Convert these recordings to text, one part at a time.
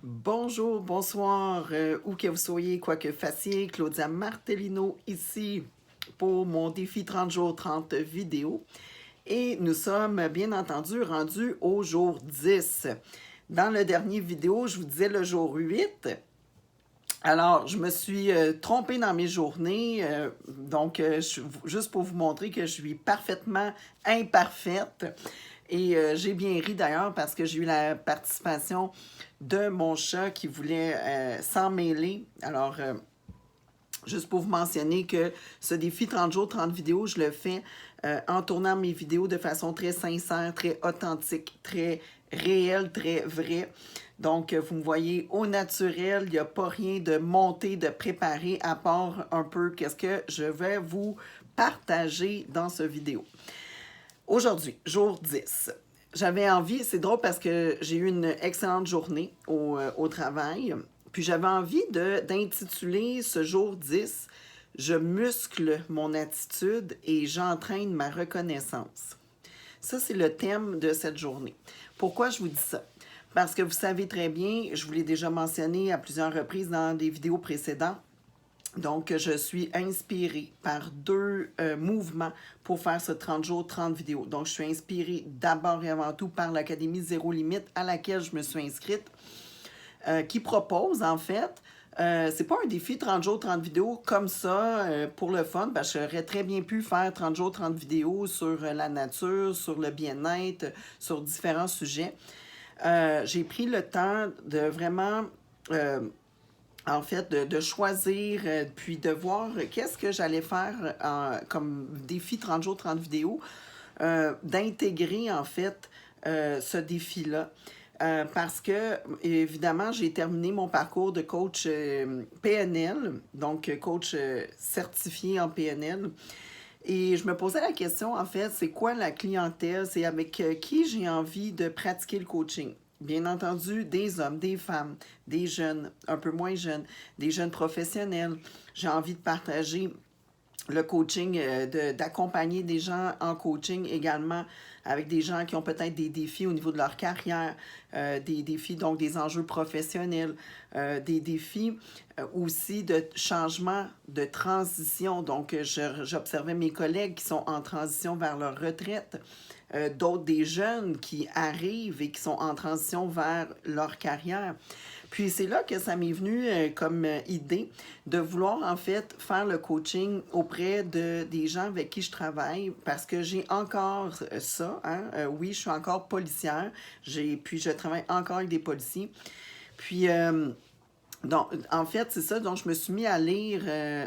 Bonjour, bonsoir, où que vous soyez, quoi que fassiez, Claudia Martellino ici pour mon défi 30 jours 30 vidéos. Et nous sommes bien entendu rendus au jour 10. Dans le dernier vidéo, je vous disais le jour 8. Alors, je me suis trompée dans mes journées, juste pour vous montrer que je suis parfaitement imparfaite. Et j'ai bien ri d'ailleurs parce que j'ai eu la participation de mon chat qui voulait s'en mêler. Alors, juste pour vous mentionner que ce défi 30 jours, 30 vidéos, je le fais en tournant mes vidéos de façon très sincère, très authentique, très réelle, très vraie. Donc, vous me voyez au naturel, il n'y a pas rien de monté, de préparé, à part un peu qu'est-ce que je vais vous partager dans ce vidéo. Aujourd'hui, jour 10. J'avais envie, c'est drôle parce que j'ai eu une excellente journée au travail, puis j'avais envie d'intituler ce jour 10 « Je muscle mon attitude et j'entraîne ma reconnaissance ». Ça, c'est le thème de cette journée. Pourquoi je vous dis ça? Parce que vous savez très bien, je vous l'ai déjà mentionné à plusieurs reprises dans des vidéos précédentes, donc, je suis inspirée par deux mouvements pour faire ce 30 jours, 30 vidéos. Donc, je suis inspirée d'abord et avant tout par l'Académie Zéro Limite à laquelle je me suis inscrite, qui propose en fait, c'est pas un défi 30 jours, 30 vidéos comme ça pour le fun, parce que j'aurais très bien pu faire 30 jours, 30 vidéos sur la nature, sur le bien-être, sur différents sujets. J'ai pris le temps de vraiment... en fait, de choisir, puis de voir qu'est-ce que j'allais faire comme défi 30 jours, 30 vidéos, d'intégrer en fait ce défi-là. Parce que, évidemment, j'ai terminé mon parcours de coach PNL, donc coach certifié en PNL. Et je me posais la question, en fait, c'est quoi la clientèle? C'est avec qui j'ai envie de pratiquer le coaching? Bien entendu, des hommes, des femmes, des jeunes, un peu moins jeunes, des jeunes professionnels. J'ai envie de partager le coaching, d'accompagner des gens en coaching également avec des gens qui ont peut-être des défis au niveau de leur carrière, des défis, donc des enjeux professionnels, des défis aussi de changement, de transition. Donc, j'observais mes collègues qui sont en transition vers leur retraite, d'autres des jeunes qui arrivent et qui sont en transition vers leur carrière. Puis c'est là que ça m'est venu comme idée de vouloir en fait faire le coaching auprès des gens avec qui je travaille parce que j'ai encore ça. Hein? Oui, je suis encore policière. Puis je travaille encore avec des policiers. Puis... donc, en fait, c'est ça. Donc, je me suis mis à lire,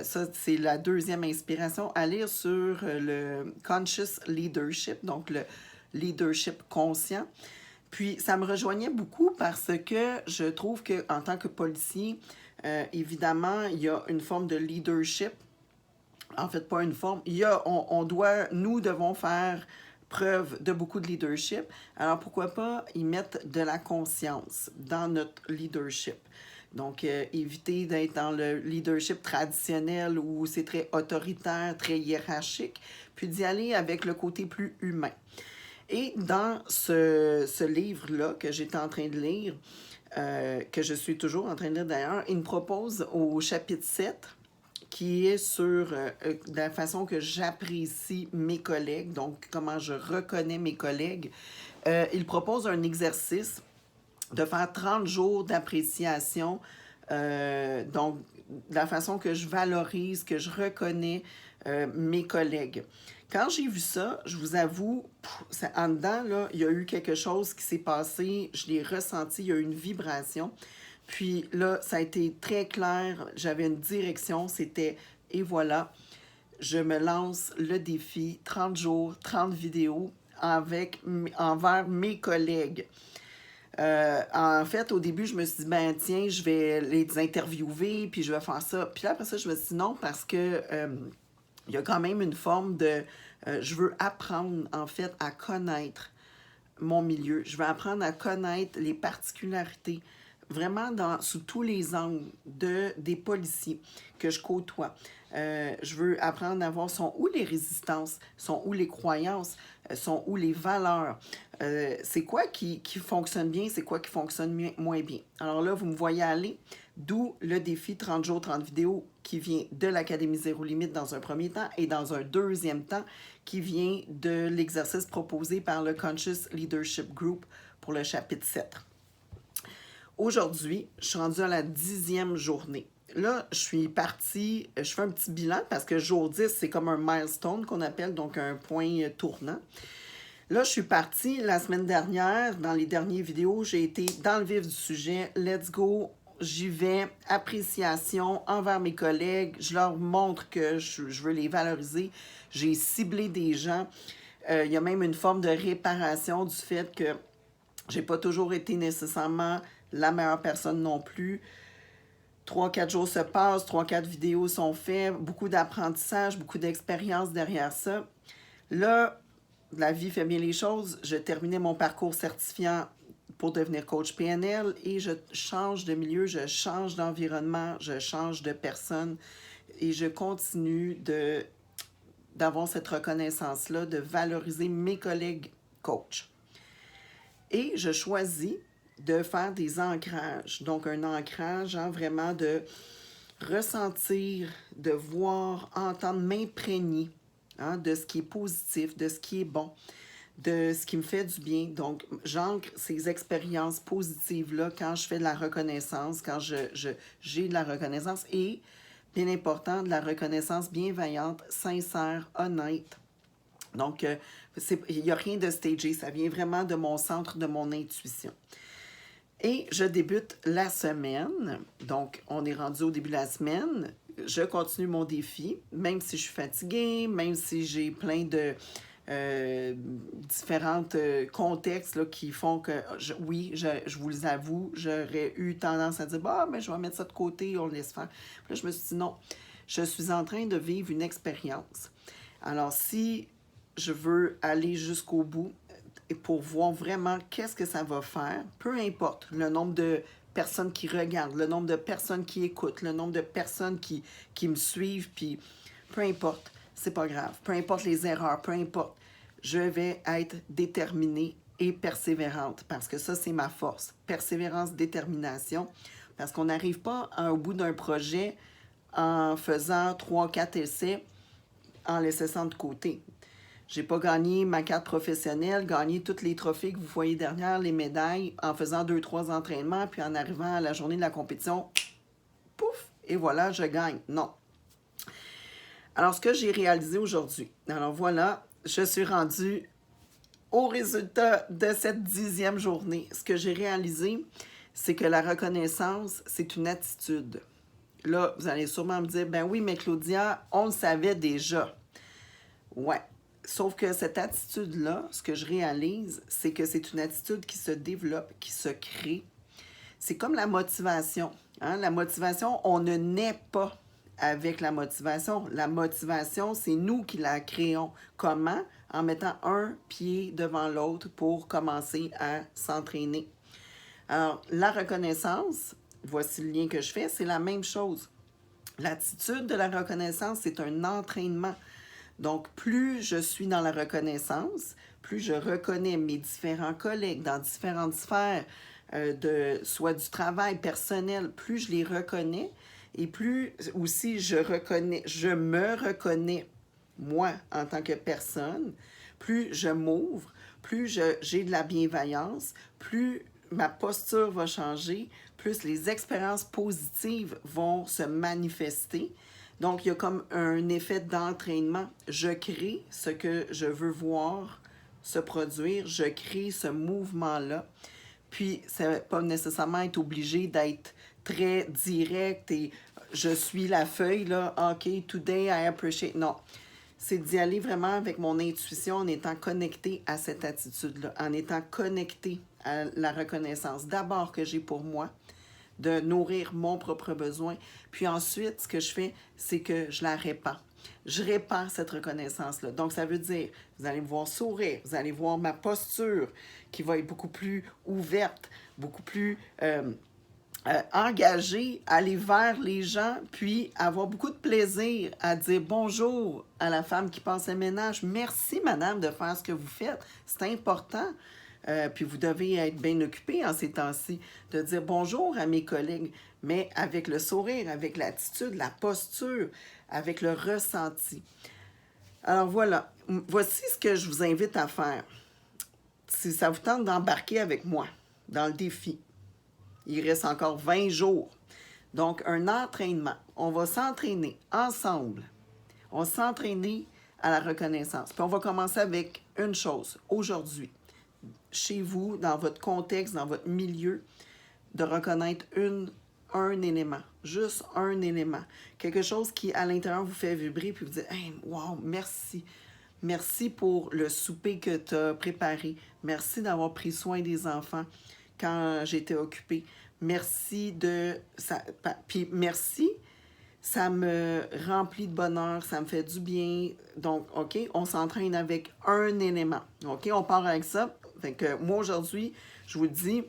ça, c'est la deuxième inspiration, à lire sur le conscious leadership, donc le leadership conscient. Puis, ça me rejoignait beaucoup parce que je trouve qu'en tant que policier, évidemment, il y a une forme de leadership. En fait, pas une forme. Nous devons faire preuve de beaucoup de leadership. Alors, pourquoi pas y mettre de la conscience dans notre leadership? Donc, éviter d'être dans le leadership traditionnel où c'est très autoritaire, très hiérarchique, puis d'y aller avec le côté plus humain. Et dans ce livre-là que j'étais en train de lire, que je suis toujours en train de lire d'ailleurs, il me propose au chapitre 7, qui est sur la façon que j'apprécie mes collègues, donc comment je reconnais mes collègues. Il propose un exercice de faire 30 jours d'appréciation, donc la façon que je valorise, que je reconnais mes collègues. Quand j'ai vu ça, je vous avoue, en dedans, là, il y a eu quelque chose qui s'est passé, je l'ai ressenti, il y a eu une vibration. Puis là, ça a été très clair, j'avais une direction, c'était « Et voilà, je me lance le défi 30 jours, 30 vidéos envers mes collègues. » En fait, au début, je me suis dit, ben tiens, je vais les interviewer, puis je vais faire ça. Puis là, après ça, je me suis dit non, parce que il y a quand même une forme de... je veux apprendre, en fait, à connaître mon milieu. Je veux apprendre à connaître les particularités vraiment sous tous les angles des policiers que je côtoie. Je veux apprendre à voir sont où les résistances, sont où les croyances, sont où les valeurs. C'est quoi qui fonctionne bien, c'est quoi qui fonctionne moins bien. Alors là, vous me voyez aller, d'où le défi 30 jours, 30 vidéos qui vient de l'Académie Zéro Limite dans un premier temps et dans un deuxième temps qui vient de l'exercice proposé par le Conscious Leadership Group pour le chapitre 7. Aujourd'hui, je suis rendue à la 10e journée. Là, je suis partie, je fais un petit bilan parce que jour 10, c'est comme un milestone qu'on appelle, donc un point tournant. Là, je suis partie la semaine dernière, dans les dernières vidéos, j'ai été dans le vif du sujet. Let's go, j'y vais, appréciation envers mes collègues. Je leur montre que je veux les valoriser. J'ai ciblé des gens. Il y a même une forme de réparation du fait que j'ai pas toujours été nécessairement la meilleure personne non plus. 3-4 jours se passent, 3-4 vidéos sont faites, beaucoup d'apprentissage, beaucoup d'expérience derrière ça. Là, la vie fait bien les choses. Je terminais mon parcours certifiant pour devenir coach PNL et je change de milieu, je change d'environnement, je change de personne et je continue d'avoir cette reconnaissance-là, de valoriser mes collègues coachs. Et je choisis de faire des ancrages. Donc, un ancrage, vraiment de ressentir, de voir, entendre, m'imprégner de ce qui est positif, de ce qui est bon, de ce qui me fait du bien. Donc, j'ancre ces expériences positives-là quand je fais de la reconnaissance, quand j'ai de la reconnaissance et, bien important, de la reconnaissance bienveillante, sincère, honnête. Donc, il n'y a rien de stagé, ça vient vraiment de mon centre, de mon intuition. Et je débute la semaine, donc on est rendu au début de la semaine, je continue mon défi, même si je suis fatiguée, même si j'ai plein de différents contextes là, qui font que, je vous avoue, j'aurais eu tendance à dire « Bah, mais je vais mettre ça de côté, on le laisse faire. » Puis là, je me suis dit « Non, je suis en train de vivre une expérience. » Alors, si je veux aller jusqu'au bout, et pour voir vraiment qu'est-ce que ça va faire, peu importe le nombre de personnes qui regardent, le nombre de personnes qui écoutent, le nombre de personnes qui me suivent, puis peu importe, c'est pas grave, peu importe les erreurs, peu importe, je vais être déterminée et persévérante parce que ça, c'est ma force. Persévérance, détermination, parce qu'on n'arrive pas au bout d'un projet en faisant 3-4 essais, en laissant ça de côté. J'ai pas gagné ma carte professionnelle, gagné tous les trophées que vous voyez derrière, les médailles, en faisant 2-3 entraînements, puis en arrivant à la journée de la compétition, pouf, et voilà, je gagne. Non. Alors, ce que j'ai réalisé aujourd'hui, alors voilà, je suis rendue au résultat de cette 10e journée. Ce que j'ai réalisé, c'est que la reconnaissance, c'est une attitude. Là, vous allez sûrement me dire, ben oui, mais Claudia, on le savait déjà. Ouais. Sauf que cette attitude-là, ce que je réalise, c'est que c'est une attitude qui se développe, qui se crée. C'est comme la motivation. Hein? La motivation, on ne naît pas avec la motivation. La motivation, c'est nous qui la créons. Comment? En mettant un pied devant l'autre pour commencer à s'entraîner. Alors, la reconnaissance, voici le lien que je fais, c'est la même chose. L'attitude de la reconnaissance, c'est un entraînement. Donc, plus je suis dans la reconnaissance, plus je reconnais mes différents collègues dans différentes sphères, soit du travail personnel, plus je les reconnais et plus aussi je me reconnais, moi, en tant que personne, plus je m'ouvre, plus j'ai de la bienveillance, plus ma posture va changer, plus les expériences positives vont se manifester. Donc, il y a comme un effet d'entraînement. Je crée ce que je veux voir se produire. Je crée ce mouvement-là. Puis, ça ne va pas nécessairement être obligé d'être très direct et je suis la feuille, là, OK, today I appreciate. Non, c'est d'y aller vraiment avec mon intuition en étant connecté à cette attitude-là, en étant connecté à la reconnaissance d'abord que j'ai pour moi, de nourrir mon propre besoin. Puis ensuite, ce que je fais, c'est que je la répand. Je répand cette reconnaissance-là. Donc, ça veut dire, vous allez me voir sourire, vous allez voir ma posture qui va être beaucoup plus ouverte, beaucoup plus engagé, aller vers les gens, puis avoir beaucoup de plaisir à dire bonjour à la femme qui passe le ménage. Merci, madame, de faire ce que vous faites. C'est important. Puis vous devez être bien occupé en ces temps-ci, de dire bonjour à mes collègues, mais avec le sourire, avec l'attitude, la posture, avec le ressenti. Alors voilà, voici ce que je vous invite à faire. Si ça vous tente d'embarquer avec moi dans le défi, il reste encore 20 jours. Donc, un entraînement. On va s'entraîner ensemble. On va s'entraîner à la reconnaissance. Puis on va commencer avec une chose. Aujourd'hui, chez vous, dans votre contexte, dans votre milieu, de reconnaître un élément. Juste un élément. Quelque chose qui, à l'intérieur, vous fait vibrer, puis vous dites hey, « Wow, merci. Merci pour le souper que tu as préparé. Merci d'avoir pris soin des enfants quand j'étais occupée. Merci de... Ça, puis merci, ça me remplit de bonheur, ça me fait du bien. Donc, OK, on s'entraîne avec un élément. OK, on part avec ça. Fait que moi, aujourd'hui, je vous le dis,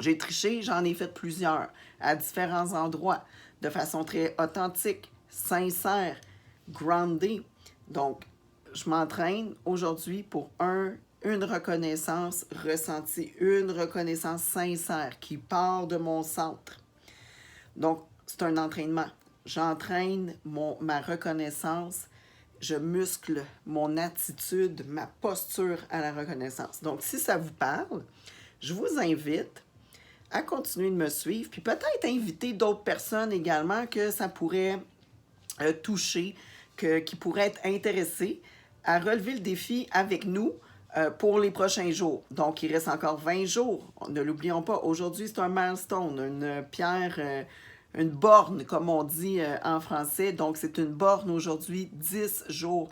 j'ai triché, j'en ai fait plusieurs à différents endroits, de façon très authentique, sincère, grounded. Donc, je m'entraîne aujourd'hui pour une reconnaissance ressentie, une reconnaissance sincère qui part de mon centre. Donc, c'est un entraînement. J'entraîne ma reconnaissance, je muscle mon attitude, ma posture à la reconnaissance. Donc, si ça vous parle, je vous invite à continuer de me suivre, puis peut-être inviter d'autres personnes également que ça pourrait toucher, qui pourraient être intéressés à relever le défi avec nous pour les prochains jours. Donc, il reste encore 20 jours. Ne l'oublions pas, aujourd'hui, c'est un milestone, une pierre, une borne, comme on dit en français. Donc, c'est une borne aujourd'hui, 10 jours.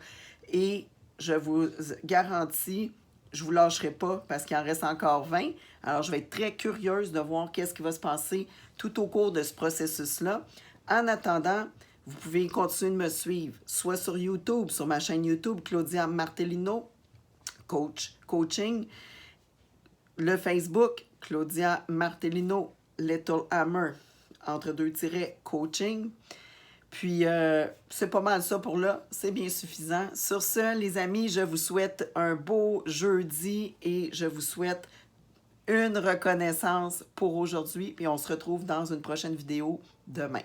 Et je vous garantis, je ne vous lâcherai pas parce qu'il en reste encore 20. Alors, je vais être très curieuse de voir qu'est-ce qui va se passer tout au cours de ce processus-là. En attendant, vous pouvez continuer de me suivre, soit sur YouTube, sur ma chaîne YouTube, Claudia Martellino, Coaching, le Facebook, Claudia Martellino, Little Hammer, entre deux tirets, Coaching. Puis, c'est pas mal ça pour là. C'est bien suffisant. Sur ce, les amis, je vous souhaite un beau jeudi et je vous souhaite une reconnaissance pour aujourd'hui. Puis, on se retrouve dans une prochaine vidéo demain.